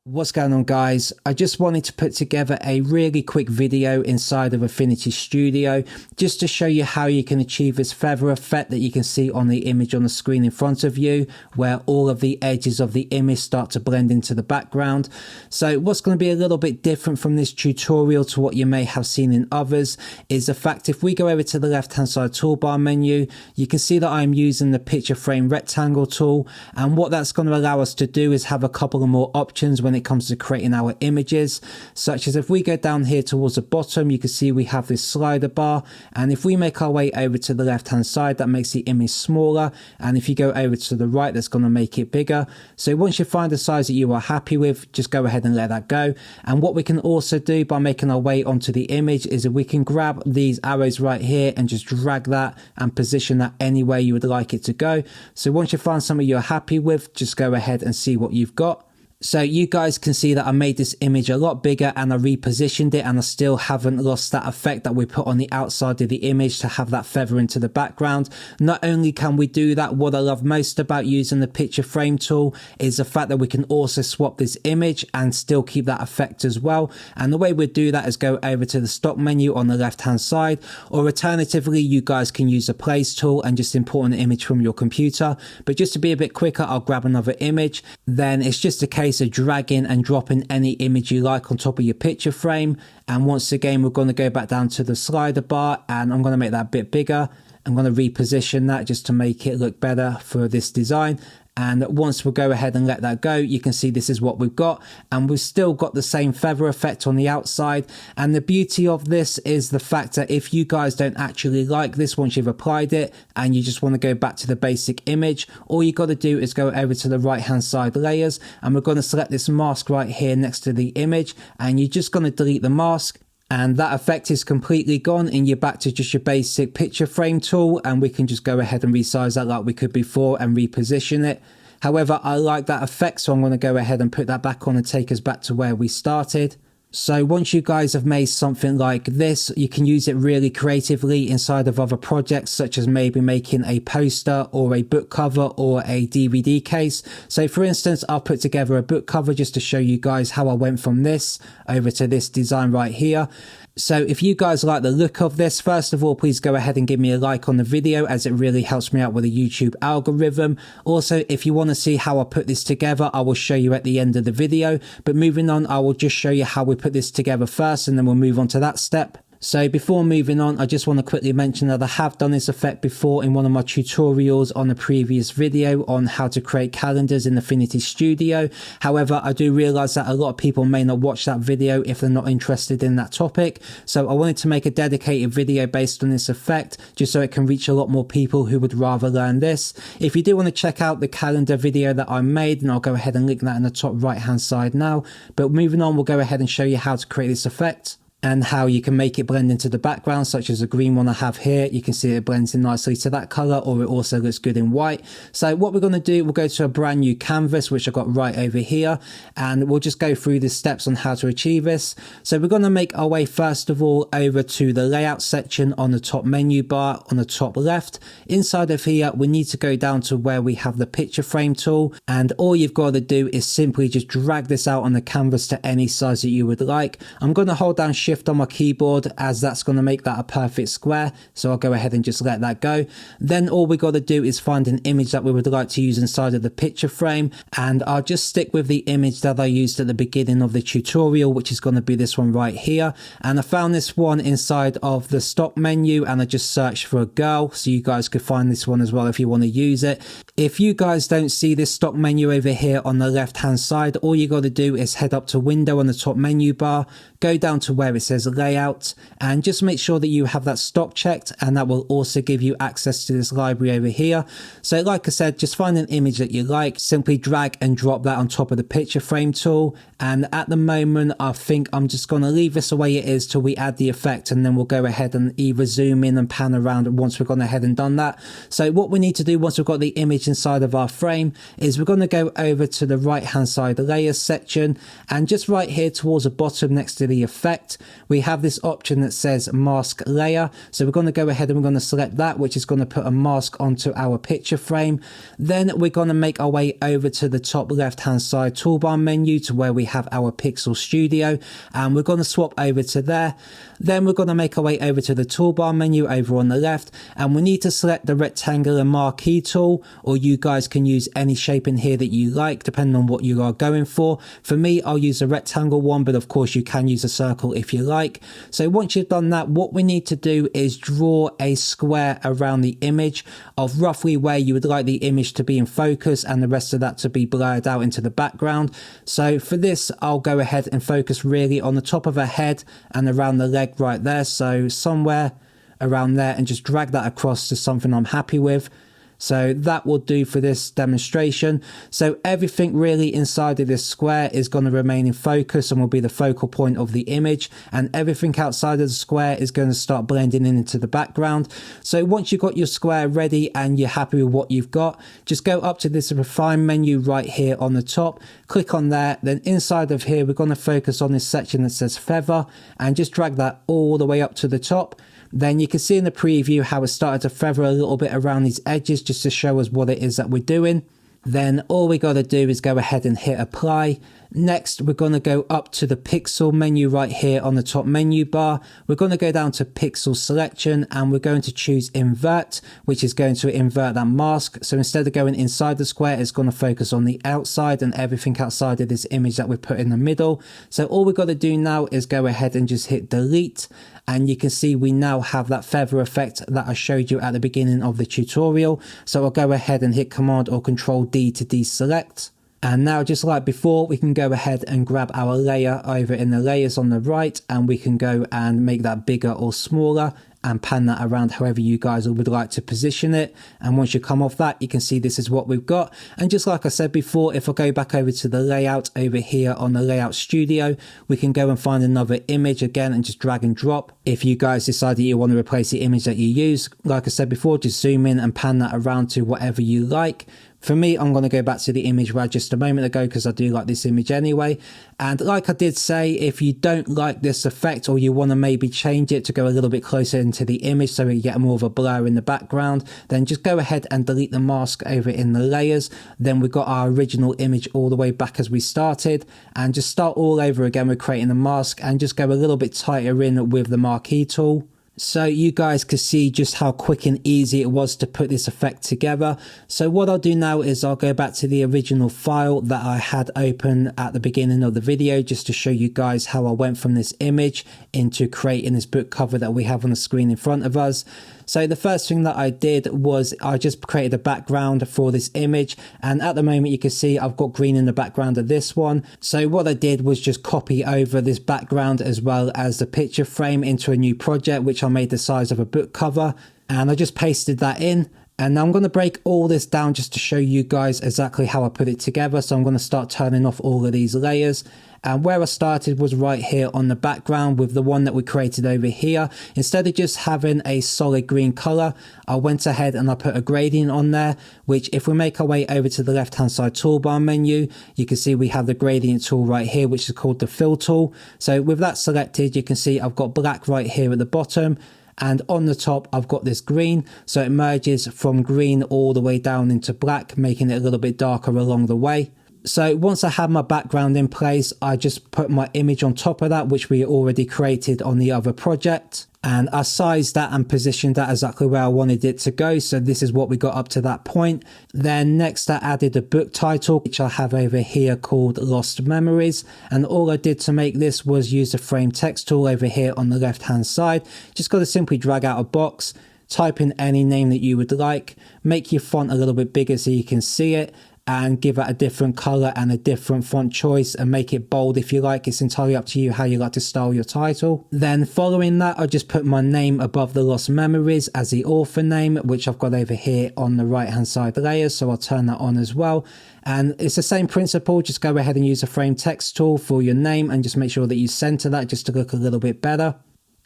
What's going on, guys? I just wanted to put together a really quick video inside of Affinity Studio just to show you how you can achieve this feather effect that you can see on the image on the screen in front of you, where all of the edges of the image start to blend into the background. So what's going to be a little bit different from this tutorial to what you may have seen in others is the fact if we go over to the left hand side toolbar menu, you can see that I'm using the picture frame rectangle tool, and what that's going to allow us to do is have a couple of more options when it comes to creating our images, such as if we go down here towards the bottom, you can see we have this slider bar, and if we make our way over to the left hand side, that makes the image smaller, and if you go over to the right, that's going to make it bigger. So once you find the size that you are happy with, just go ahead and let that go. And what we can also do by making our way onto the image is that we can grab these arrows right here and just drag that and position that anywhere you would like it to go. So once you find something you're happy with, just go ahead and see what you've got. So you guys can see that I made this image a lot bigger and I repositioned it, and I still haven't lost that effect that we put on the outside of the image to have that feather into the background. Not only can we do that, what I love most about using the picture frame tool is the fact that we can also swap this image and still keep that effect as well. And the way we do that is go over to the stock menu on the left hand side, or alternatively you guys can use the place tool and just import an image from your computer. But just to be a bit quicker, I'll grab another image. Then it's just a case of dragging and dropping any image you like on top of your picture frame. And once again, we're going to go back down to the slider bar, and I'm going to make that a bit bigger. I'm going to reposition that just to make it look better for this design. And once we'll go ahead and let that go, you can see this is what we've got, and we've still got the same feather effect on the outside. And the beauty of this is the fact that if you guys don't actually like this once you've applied it and you just want to go back to the basic image, all you got to do is go over to the right hand side layers, and we're going to select this mask right here next to the image, and you're just going to delete the mask. And that effect is completely gone, and you're back to just your basic picture frame tool, and we can just go ahead and resize that like we could before and reposition it. However, I like that effect, so I'm going to go ahead and put that back on and take us back to where we started. So once you guys have made something like this, you can use it really creatively inside of other projects, such as maybe making a poster or a book cover or a DVD case. So for instance, I'll put together a book cover just to show you guys how I went from this over to this design right here. So if you guys like the look of this, first of all, please go ahead and give me a like on the video, as it really helps me out with the YouTube algorithm. Also, if you want to see how I put this together, I will show you at the end of the video. But moving on, I will just show you how we put this together first, and then we'll move on to that step. So before moving on, I just want to quickly mention that I have done this effect before in one of my tutorials on a previous video on how to create calendars in Affinity Studio. However, I do realize that a lot of people may not watch that video if they're not interested in that topic. So I wanted to make a dedicated video based on this effect, just so it can reach a lot more people who would rather learn this. If you do want to check out the calendar video that I made, then I'll go ahead and link that in the top right hand side now. But moving on, we'll go ahead and show you how to create this effect and how you can make it blend into the background, such as the green one I have here. You can see it blends in nicely to that color, or it also looks good in white. So what we're going to do, we'll go to a brand new canvas, which I've got right over here, and we'll just go through the steps on how to achieve this. So we're going to make our way first of all over to the layout section on the top menu bar on the top left. Inside of here, we need to go down to where we have the picture frame tool, and all you've got to do is simply just drag this out on the canvas to any size that you would like. I'm going to hold down Shift on my keyboard, as that's going to make that a perfect square, so I'll go ahead and just let that go. Then all we got to do is find an image that we would like to use inside of the picture frame, and I'll just stick with the image that I used at the beginning of the tutorial, which is going to be this one right here. And I found this one inside of the stock menu, and I just searched for a girl, so you guys could find this one as well if you want to use it. If you guys don't see this stock menu over here on the left hand side, all you got to do is head up to window on the top menu bar, go down to where it says layout, and just make sure that you have that stock checked, and that will also give you access to this library over here. So like I said, just find an image that you like, simply drag and drop that on top of the picture frame tool. And at the moment, I think I'm just going to leave this the way it is till we add the effect, and then we'll go ahead and either zoom in and pan around once we've gone ahead and done that. So what we need to do once we've got the image image inside of our frame is we're going to go over to the right hand side layers section, and just right here towards the bottom next to the effect, we have this option that says mask layer. So we're going to go ahead and we're going to select that, which is going to put a mask onto our picture frame. Then we're going to make our way over to the top left hand side toolbar menu to where we have our Pixel Studio, and we're going to swap over to there. Then we're going to make our way over to the toolbar menu over on the left, and we need to select the rectangular marquee tool, or you guys can use any shape in here that you like depending on what you are going for. For me, I'll use a rectangle one, but of course you can use a circle if you like. So once you've done that, what we need to do is draw a square around the image of roughly where you would like the image to be in focus and the rest of that to be blurred out into the background. So for this, I'll go ahead and focus really on the top of her head and around the leg right there. So somewhere around there, and just drag that across to something I'm happy with. So that will do for this demonstration. So everything really inside of this square is going to remain in focus and will be the focal point of the image, and everything outside of the square is going to start blending in into the background. So once you've got your square ready and you're happy with what you've got, just go up to this refine menu right here on the top, click on there. Then inside of here, we're going to focus on this section that says feather and just drag that all the way up to the top. Then you can see in the preview how it started to feather a little bit around these edges just to show us what it is that we're doing. Then all we got to do is go ahead and hit apply. Next, we're going to go up to the pixel menu right here on the top menu bar. We're going to go down to pixel selection and we're going to choose invert, which is going to invert that mask. So instead of going inside the square, it's going to focus on the outside and everything outside of this image that we've put in the middle. So all we've got to do now is go ahead and just hit delete. And you can see we now have that feather effect that I showed you at the beginning of the tutorial. So I'll go ahead and hit Command or Control D to deselect. And now, just like before, we can go ahead and grab our layer over in the layers on the right, and we can go and make that bigger or smaller and pan that around however you guys would like to position it. And once you come off that, you can see this is what we've got. And just like I said before, if I go back over to the layout over here on the layout studio, we can go and find another image again and just drag and drop. If you guys decide that you want to replace the image that you use, like I said before, just zoom in and pan that around to whatever you like. For me, I'm going to go back to the image we had just a moment ago because I do like this image anyway. And like I did say, if you don't like this effect or you want to maybe change it to go a little bit closer into the image so you get more of a blur in the background, then just go ahead and delete the mask over in the layers. Then we've got our original image all the way back as we started, and just start all over again with creating the mask and just go a little bit tighter in with the marquee tool. So you guys can see just how quick and easy it was to put this effect together. So what I'll do now is I'll go back to the original file that I had open at the beginning of the video just to show you guys how I went from this image into creating this book cover that we have on the screen in front of us. So the first thing that I did was I just created a background for this image, and at the moment you can see I've got green in the background of this one. So what I did was just copy over this background as well as the picture frame into a new project which I made the size of a book cover, and I just pasted that in. And now I'm going to break all this down just to show you guys exactly how I put it together. So I'm going to start turning off all of these layers. And where I started was right here on the background with the one that we created over here. Instead of just having a solid green color, I went ahead and I put a gradient on there, which if we make our way over to the left hand side toolbar menu, you can see we have the gradient tool right here, which is called the fill tool. So with that selected, you can see I've got black right here at the bottom. And on the top, I've got this green. So it merges from green all the way down into black, making it a little bit darker along the way. So once I had my background in place, I just put my image on top of that, which we already created on the other project. And I sized that and positioned that exactly where I wanted it to go. So this is what we got up to that point. Then next I added a book title, which I have over here called Lost Memories. And all I did to make this was use the frame text tool over here on the left hand side. Just got to simply drag out a box, type in any name that you would like, make your font a little bit bigger so you can see it, and give it a different color and a different font choice and make it bold if you like. It's entirely up to you how you like to style your title. Then following that, I just put my name above the Lost Memories as the author name, which I've got over here on the right hand side layer. So I'll turn that on as well. And it's the same principle. Just go ahead and use the frame text tool for your name and just make sure that you center that just to look a little bit better.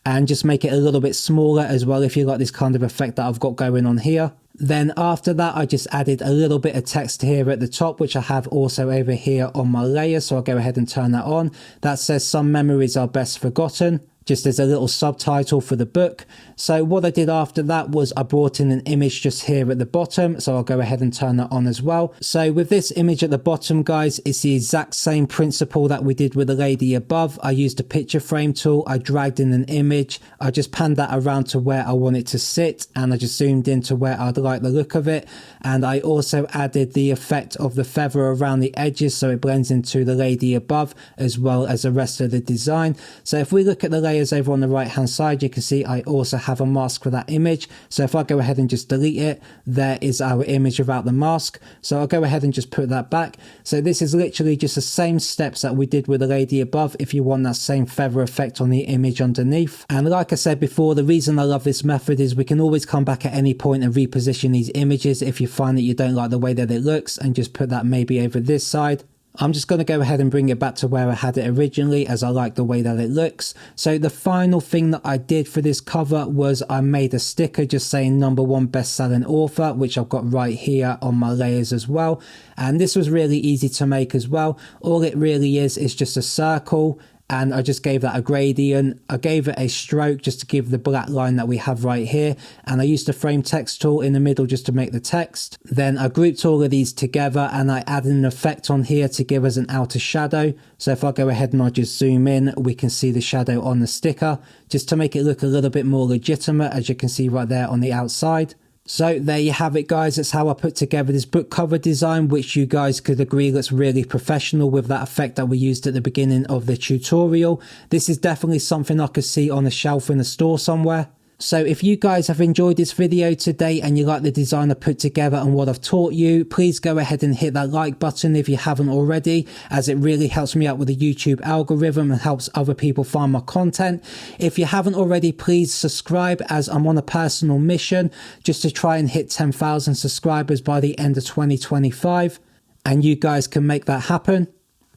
and just make it a little bit smaller as well if you like this kind of effect that I've got going on here. Then after that, I just added a little bit of text here at the top, which I have also over here on my layer. So I'll go ahead and turn that on. That says some memories are best forgotten, just as a little subtitle for the book. So what I did after that was I brought in an image just here at the bottom. So I'll go ahead and turn that on as well. So with this image at the bottom, guys, it's the exact same principle that we did with the lady above. I used a picture frame tool. I dragged in an image. I just panned that around to where I want it to sit. And I just zoomed into where I'd like the look of it. And I also added the effect of the feather around the edges so it blends into the lady above as well as the rest of the design. So if we look at the layers over on the right hand side, you can see I also have a mask for that image. So if I go ahead and just delete it, there is our image without the mask. So I'll go ahead and just put that back. So this is literally just the same steps that we did with the lady above if you want that same feather effect on the image underneath. And like I said before, the reason I love this method is we can always come back at any point and reposition these images if you find that you don't like the way that it looks, and just put that maybe over this side. I'm just going to go ahead and bring it back to where I had it originally, as I like the way that it looks. So the final thing that I did for this cover was I made a sticker just saying #1 best-selling author, which I've got right here on my layers as well. And this was really easy to make as well. All it really is just a circle. And I just gave that a gradient. I gave it a stroke just to give the black line that we have right here. And I used the frame text tool in the middle just to make the text. Then I grouped all of these together and I added an effect on here to give us an outer shadow. So if I go ahead and I just zoom in, we can see the shadow on the sticker just to make it look a little bit more legitimate, as you can see right there on the outside. So there you have it, guys. That's how I put together this book cover design, which you guys could agree looks really professional with that effect that we used at the beginning of the tutorial. This is definitely something I could see on a shelf in a store somewhere. So if you guys have enjoyed this video today and you like the design I put together and what I've taught you, please go ahead and hit that like button if you haven't already, as it really helps me out with the YouTube algorithm and helps other people find my content. If you haven't already, please subscribe, as I'm on a personal mission just to try and hit 10,000 subscribers by the end of 2025, and you guys can make that happen.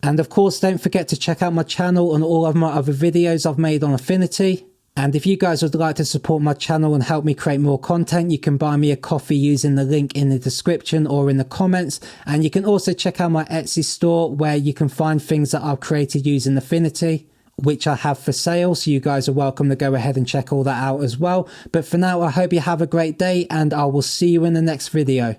And of course, don't forget to check out my channel and all of my other videos I've made on Affinity. And if you guys would like to support my channel and help me create more content, you can buy me a coffee using the link in the description or in the comments. And you can also check out my Etsy store, where you can find things that I've created using Affinity, which I have for sale. So you guys are welcome to go ahead and check all that out as well. But for now, I hope you have a great day, and I will see you in the next video.